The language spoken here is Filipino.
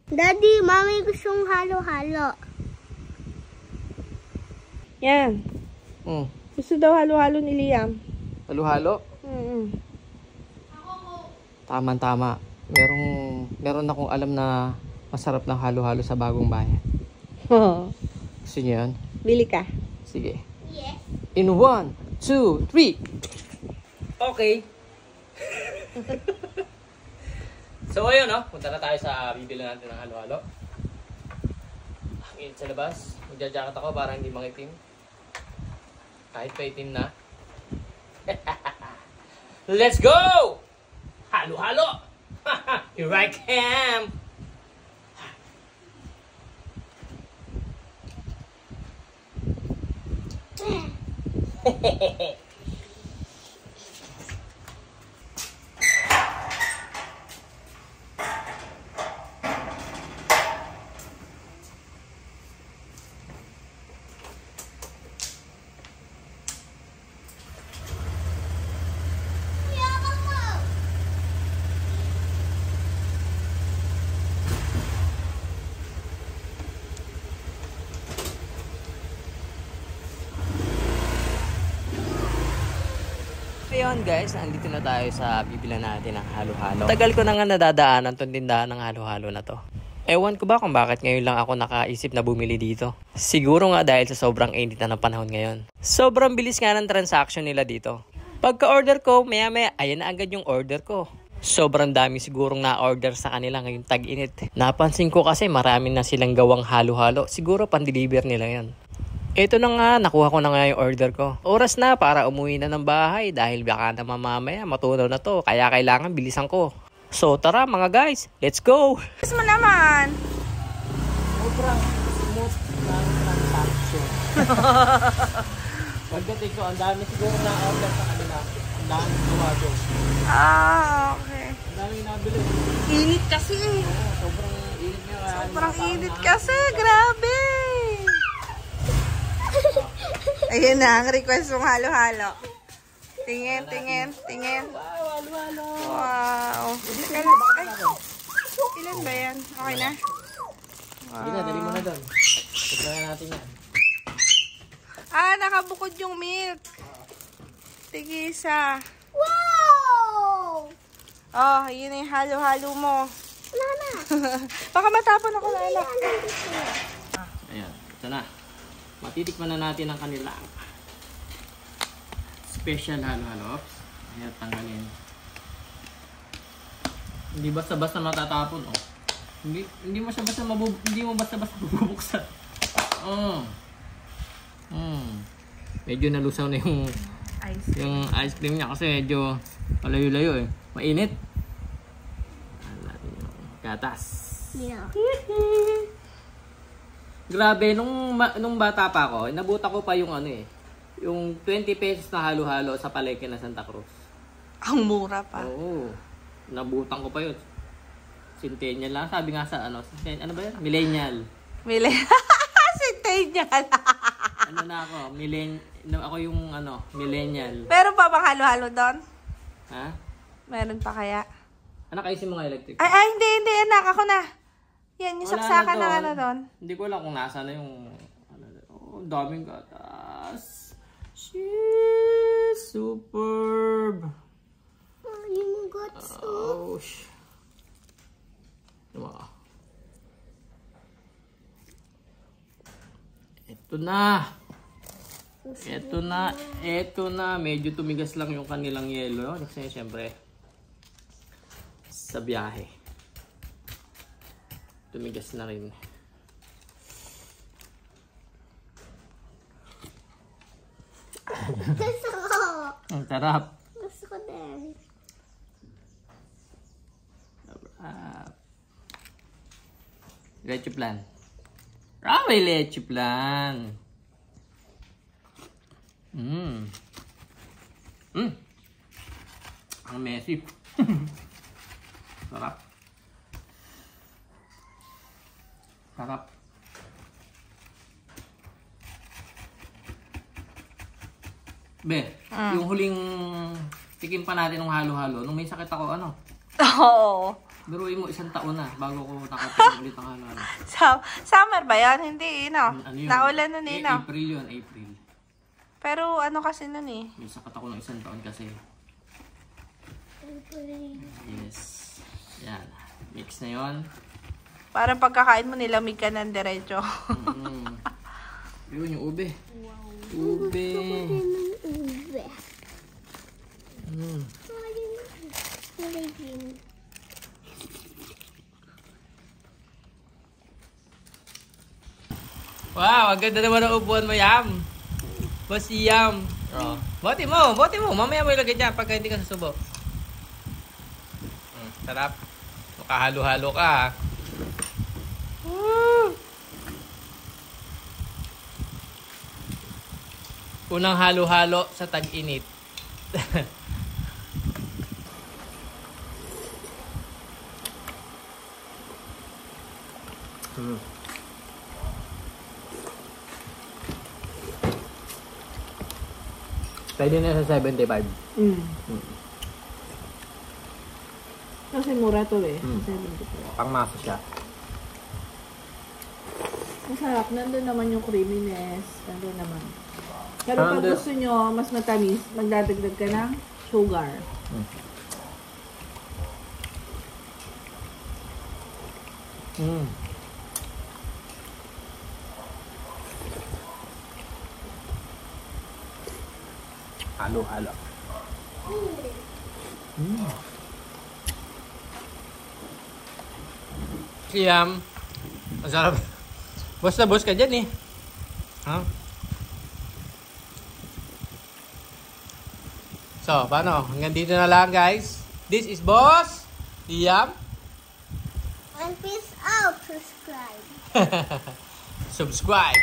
Daddy, mami gustong halo-halo. Yan. Gusto daw halo-halo ni Liam. Halo-halo? Tama-tama. Meron akong alam na masarap ng halo-halo sa bagong bayan. Gusto niyo yun? Bili ka. Sige. Yes. In 1, 2, 3. Okay. So ayun, no? Punta na tayo sa bibili natin ng halo-halo. Ang init sa labas. Magja-jacket ako para hindi mangitim. Kahit pa itim na. Let's go! Halo-halo! Here I come! Ayun guys, andito na tayo sa bibilan natin ng halo-halo. Tagal ko na nga nadadaanan tong tindahan ng halo-halo na to. Ewan ko ba kung bakit ngayon lang ako nakaisip na bumili dito. Siguro nga dahil sa sobrang init na ng panahon ngayon. Sobrang bilis nga ng transaction nila dito. Pagka-order ko, maya-maya, ayan na agad yung order ko. Sobrang dami sigurong na-order sa kanila ngayong tag-init. Napansin ko kasi marami na silang gawang halo-halo. Siguro pan-deliver nila yan. Ito na nga, nakuha ko na nga yung order ko. Oras na para umuwi na ng bahay dahil baka na mamaya matunaw na to. Kaya kailangan bilisan ko. So tara mga guys, let's go! Gusto mo naman. Sobrang smooth ng transaction. Pagdating ko, ang dami siguro na-order sa kanila. Ang dami gumagaw. Okay. Ang dami nabili. Init kasi. Oo, sobrang init nga. Sobrang init kasi. Grabe. Ayan na, ang request mong halo-halo. Tingin. Wow, halo-halo. Wow. Ilan ba yan? Okay na? Sige na, dali mo na doon. Tignan natin yan. Nakabukod yung milk. Tigisa. Wow! Oh, yun na yung halo-halo mo. Wala na. Baka matapon ako na anak. Ayan, ito na. Matitikman na natin ang kanilang special halo-halo. Ayan, tanggalin. Hindi basta-basta matatapon, oh. Hindi mo basta-basta mabubuksan. Medyo nalusaw na yung ice cream niya kasi medyo malayo-layo eh. Mainit. Gatas. Yeah. Grabe, nung bata pa ako, nabuta ko pa yung yung 20 pesos na halo-halo sa palengke na Santa Cruz. Ang mura pa. Oo. Nabutan ko pa yun. Centennial lang. Sabi nga sa ano ba yun? Millennial. Centennial. Ano na ako? Ako yung millennial. Meron pa bang halo-halo doon? Ha? Meron pa kaya? Anak, ayusin mo nga electric. Ay, hindi, anak. Ako na. Yan, yung Wala saksakan na ng ano doon. Hindi ko alam kung nasa na yung daming gatas. Sheesh, superb. Yung guts. Oh, Ito na. Medyo tumigas lang yung kanilang yelo. Kasi syempre, sa biyahe. Tumigas na rin. Gusto ko. Ang sarap. Gusto ko din. Leche plan. May leche plan. Ang messy. Sarap. Be, yung huling tikim pa natin ng halo-halo, nung may sakit ako, Oo. Biruin mo, 1 taon na bago ko nakatingin ulit ang halo-halo. Summer ba yan? Hindi, no? Ano yun? Naulan nun eh, no? April yun, April. Pero ano kasi nun eh? May sakat ako ng 1 taon kasi. Yes. Yan. Mix na yun. Parang pagkakain mo nilamig ka ng diretso. Yun yung ube. Ube. Ube. Wow, ang ganda naman ang upuan mo, Yam. Boss Yam. Oh. Bote mo. Mamaya mo ilagay dyan pagka hindi ka susubo. Sarap. Makahalo-halo ka, ha? Unang halo-halo sa tag-init. Pwede na sa 75. Kasi mura to eh. Pangmasa siya. Masarap. Nandun naman yung creaminess. Nandun naman. Pero pag gusto nyo mas matamis, magdadagdag ka ng sugar. Halo-halo. Siyam. Masarap. Boss na boss ka dyan eh. Ha? So, paano? Hanggang dito na lang, guys. This is Boss Siyam. And peace out. Subscribe. Subscribe.